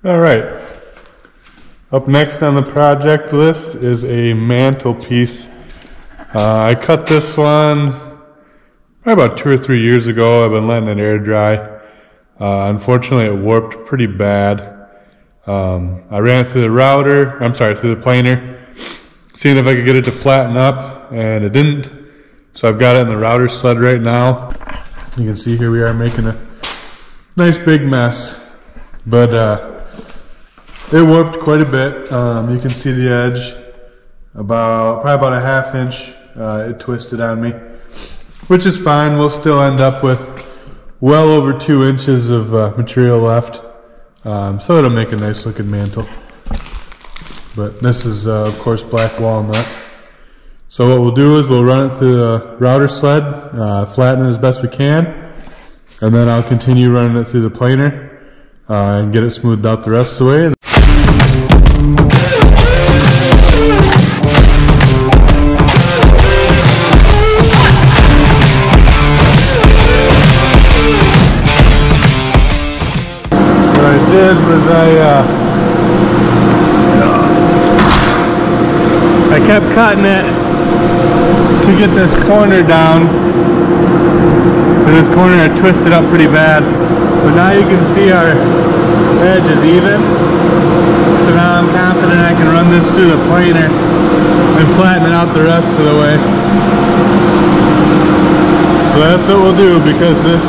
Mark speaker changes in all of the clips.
Speaker 1: All right, up next on the project list is a mantelpiece. I cut this one probably about 2 or 3 years ago. I've been letting it air dry. Unfortunately, it warped pretty bad. I ran it through the planer, seeing if I could get it to flatten up, and it didn't. So I've got it in the router sled right now. You can see here we are making a nice big mess, but it warped quite a bit. You can see the edge, probably about a ½ inch. It twisted on me, which is fine. We'll still end up with well over 2 inches of material left, so it'll make a nice looking mantle. But this is of course black walnut. So what we'll do is we'll run it through the router sled, flatten it as best we can, and then I'll continue running it through the planer and get it smoothed out the rest of the way. What I did was I kept cutting it to get this corner down. And this corner I twisted up pretty bad. But now you can see our edge is even. So now I'm confident I can run this through the planer and flatten it out the rest of the way. So that's what we'll do, because this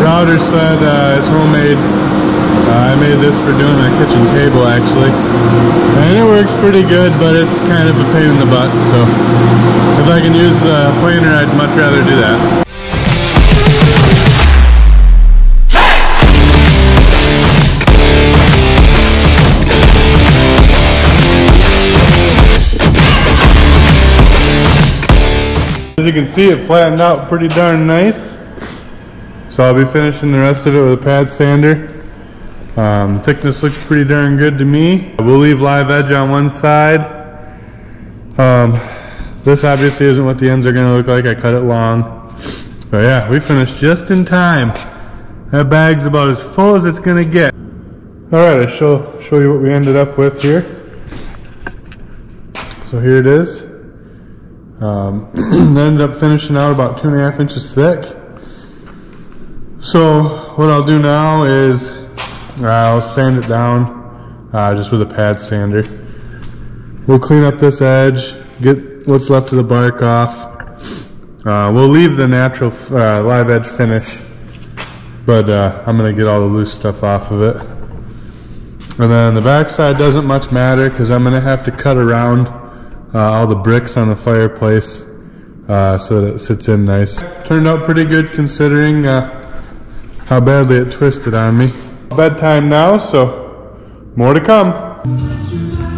Speaker 1: router sled is homemade. I made this for doing a kitchen table actually, and it works pretty good, but it's kind of a pain in the butt, so if I can use the planer, I'd much rather do that. As you can see, it flattened out pretty darn nice, so I'll be finishing the rest of it with a pad sander. The thickness looks pretty darn good to me. We'll leave live edge on one side. This obviously isn't what the ends are going to look like. I cut it long. But yeah, we finished just in time. That bag's about as full as it's going to get. Alright, I'll show you what we ended up with here. So here it is. Ended up finishing out about 2.5 inches thick. So what I'll do now is I'll sand it down just with a pad sander. We'll clean up this edge, get what's left of the bark off. We'll leave the natural live edge finish, but I'm going to get all the loose stuff off of it. And then the back side doesn't much matter, because I'm going to have to cut around all the bricks on the fireplace so that it sits in nice. Turned out pretty good considering how badly it twisted on me. Bedtime now, so more to come.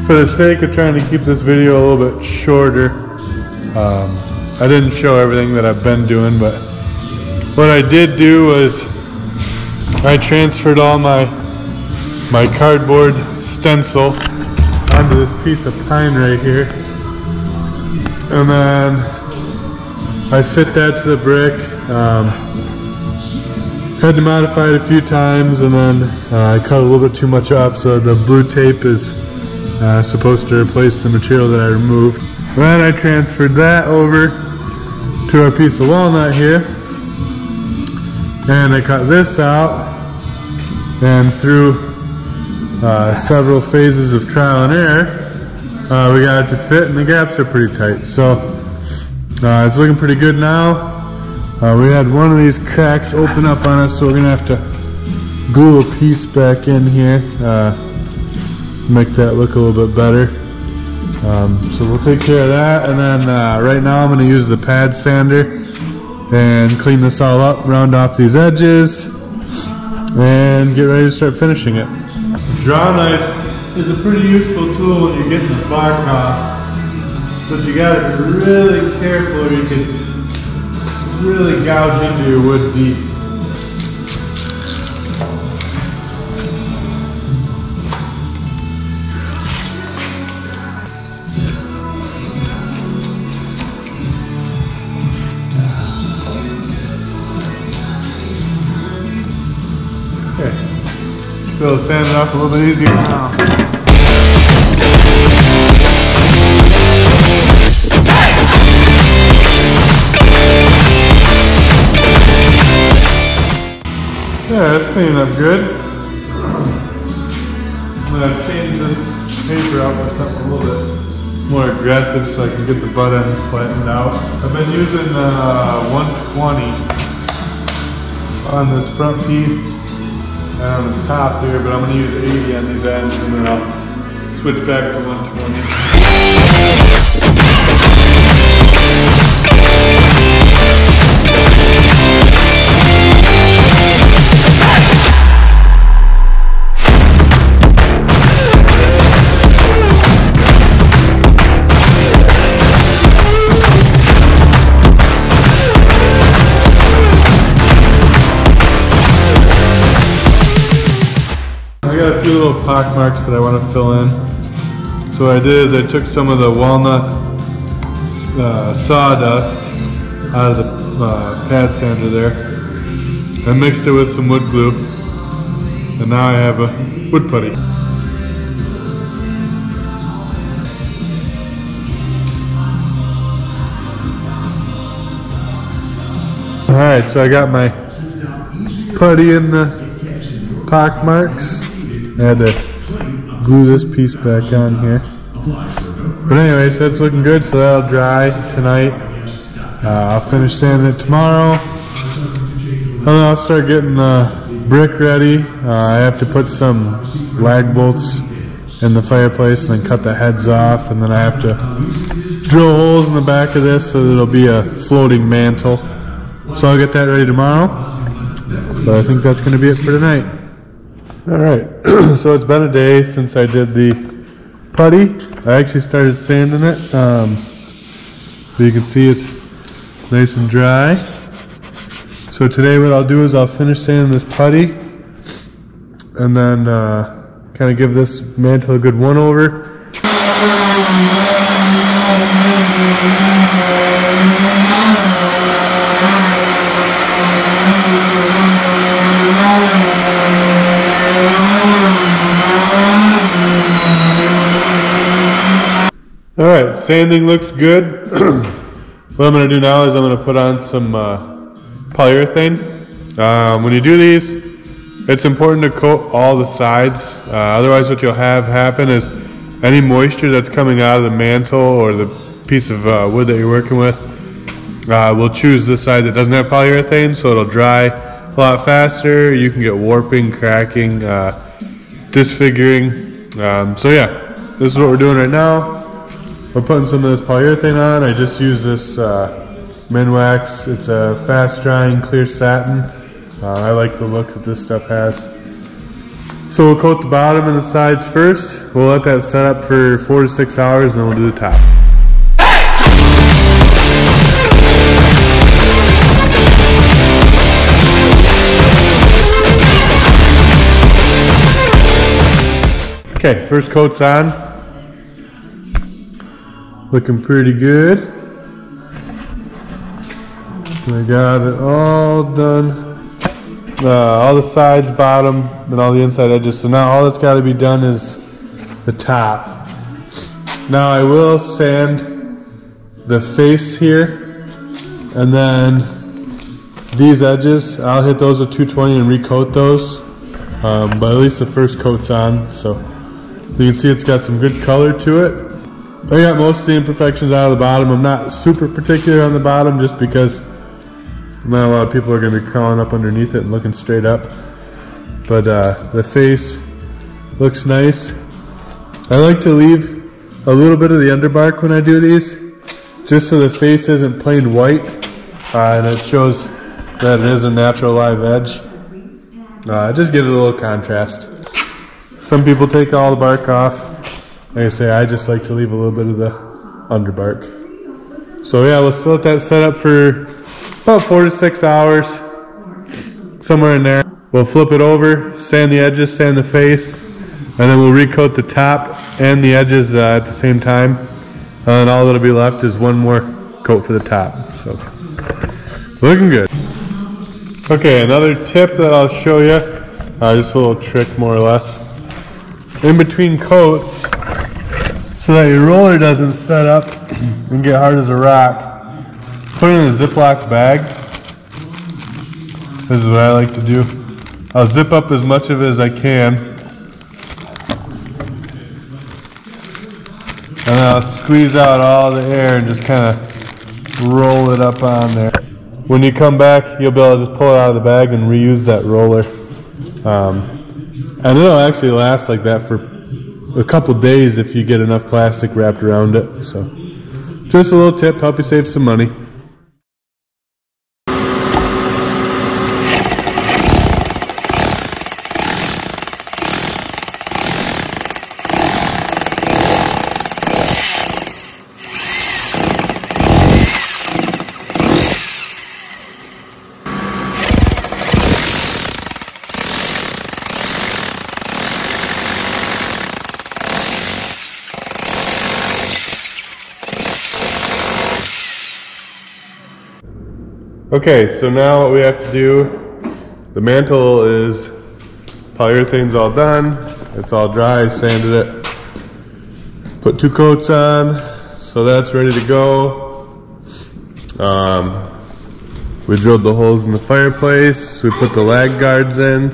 Speaker 1: For the sake of trying to keep this video a little bit shorter, I didn't show everything that I've been doing, but what I did do was I transferred all my cardboard stencil onto this piece of pine right here, and then I fit that to the brick. Had to modify it a few times, and then I cut a little bit too much off, so the blue tape is supposed to replace the material that I removed. Then I transferred that over to our piece of walnut here, and I cut this out, and through several phases of trial and error, we got it to fit, and the gaps are pretty tight. So it's looking pretty good now. We had one of these cracks open up on us, so we're going to have to glue a piece back in here, make that look a little bit better. So we'll take care of that, and then right now I'm going to use the pad sander and clean this all up, round off these edges, and get ready to start finishing it. The draw knife is a pretty useful tool when you're getting the bark off, but you got to be really careful or you can really gouge into your wood deep. Okay. So it'll sand it off a little bit easier now. Yeah, that's cleaning up good. I'm gonna change this paper out for something a little bit more aggressive so I can get the butt ends flattened out. I've been using 120 on this front piece and on the top here, but I'm gonna use 80 on these ends and then I'll switch back to 120. I got a few little pock marks that I want to fill in. So what I did is I took some of the walnut sawdust out of the pad sander there. I mixed it with some wood glue. And now I have a wood putty. Alright, so I got my putty in the pock marks. I had to glue this piece back on here. But anyways, that's looking good, so that'll dry tonight. I'll finish sanding it tomorrow. And then I'll start getting the brick ready. I have to put some lag bolts in the fireplace and then cut the heads off. And then I have to drill holes in the back of this so that it'll be a floating mantle. So I'll get that ready tomorrow. But I think that's going to be it for tonight. Alright, so it's been a day since I did the putty. I actually started sanding it. So you can see it's nice and dry. So today what I'll do is I'll finish sanding this putty and then kind of give this mantle a good one over. Alright, sanding looks good. What I'm going to do now is I'm going to put on some polyurethane. When you do these, it's important to coat all the sides. Otherwise what you'll have happen is any moisture that's coming out of the mantle or the piece of wood that you're working with will choose this side that doesn't have polyurethane, so it'll dry a lot faster. You can get warping, cracking, disfiguring. So yeah, this is what we're doing right now. We're putting some of this polyurethane on. I just use this Minwax. It's a fast drying clear satin. I like the look that this stuff has. So we'll coat the bottom and the sides first. We'll let that set up for 4 to 6 hours and then we'll do the top. Okay, first coat's on. Looking pretty good. I got it all done. All the sides, bottom, and all the inside edges. So now all that's got to be done is the top. Now I will sand the face here, and then these edges, I'll hit those with 220 and recoat those. But at least the first coat's on. So you can see it's got some good color to it. I got most of the imperfections out of the bottom. I'm not super particular on the bottom just because not a lot of people are going to be crawling up underneath it and looking straight up. But the face looks nice. I like to leave a little bit of the underbark when I do these, just so the face isn't plain white and it shows that it is a natural live edge. Just give it a little contrast. Some people take all the bark off. Like I say, I just like to leave a little bit of the underbark. So yeah, we'll still let that set up for about 4 to 6 hours, somewhere in there. We'll flip it over, sand the edges, sand the face, and then we'll recoat the top and the edges at the same time. And all that'll be left is one more coat for the top. So, looking good. Okay, another tip that I'll show you Just a little trick more or less. In between coats, so that your roller doesn't set up and get hard as a rock, put it in a Ziploc bag. This is what I like to do. I'll zip up as much of it as I can. And then I'll squeeze out all the air and just kind of roll it up on there. When you come back, you'll be able to just pull it out of the bag and reuse that roller. And it'll actually last like that for a couple days if you get enough plastic wrapped around it. So, just a little tip, help you save some money. Okay, so now what we have to do, the mantle is, polyurethane's all done, it's all dry, I sanded it, put 2 coats on, so that's ready to go. We drilled the holes in the fireplace, we put the lag guards in.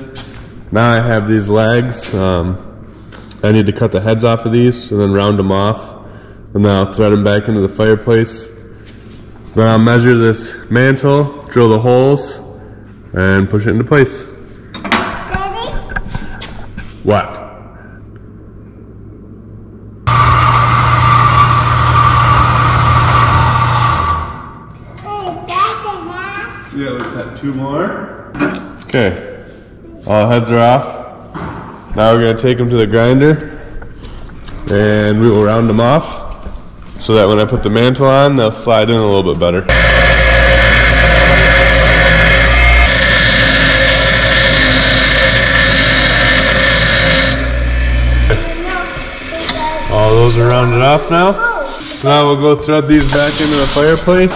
Speaker 1: Now I have these lags, I need to cut the heads off of these and then round them off, and then I'll thread them back into the fireplace. Then I'll measure this mantle, drill the holes, and push it into place.
Speaker 2: Daddy?
Speaker 1: What? Yeah, we cut 2 more. Okay, all heads are off. Now we're going to take them to the grinder, and we will round them off, so that when I put the mantle on, they'll slide in a little bit better. All those are rounded off now. So now we'll go thread these back into the fireplace.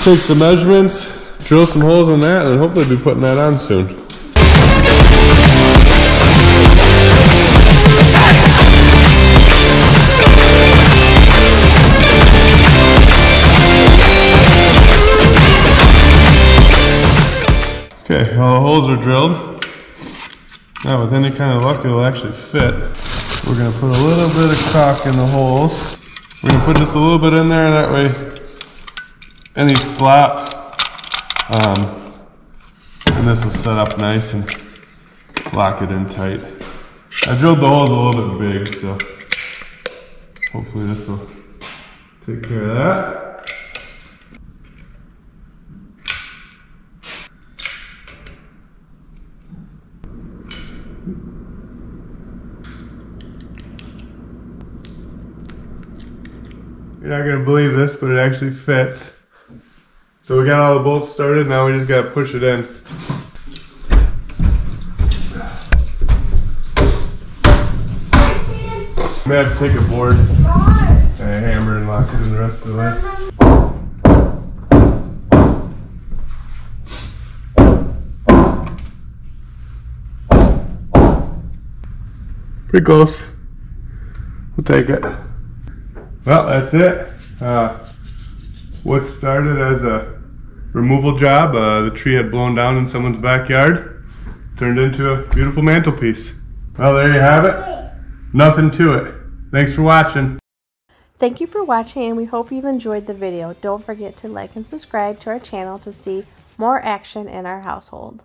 Speaker 1: Take some measurements, drill some holes in that, and hopefully be putting that on soon. Okay, all the holes are drilled. Now with any kind of luck it'll actually fit. We're going to put a little bit of caulk in the holes. We're going to put just a little bit in there, that way any slop, and this will set up nice and lock it in tight. I drilled the holes a little bit big, so hopefully this will take care of that. You're not going to believe this, but it actually fits. So we got all the bolts started, now we just got to push it in. I'm going to have to take a board and a hammer and lock it in the rest of the way. Pretty close. We'll take it. Well, that's it. What started as a removal job, the tree had blown down in someone's backyard, turned into a beautiful mantelpiece. Well, there you have it. Nothing to it. Thanks for watching.
Speaker 3: Thank you for watching, and we hope you've enjoyed the video. Don't forget to like and subscribe to our channel to see more action in our household.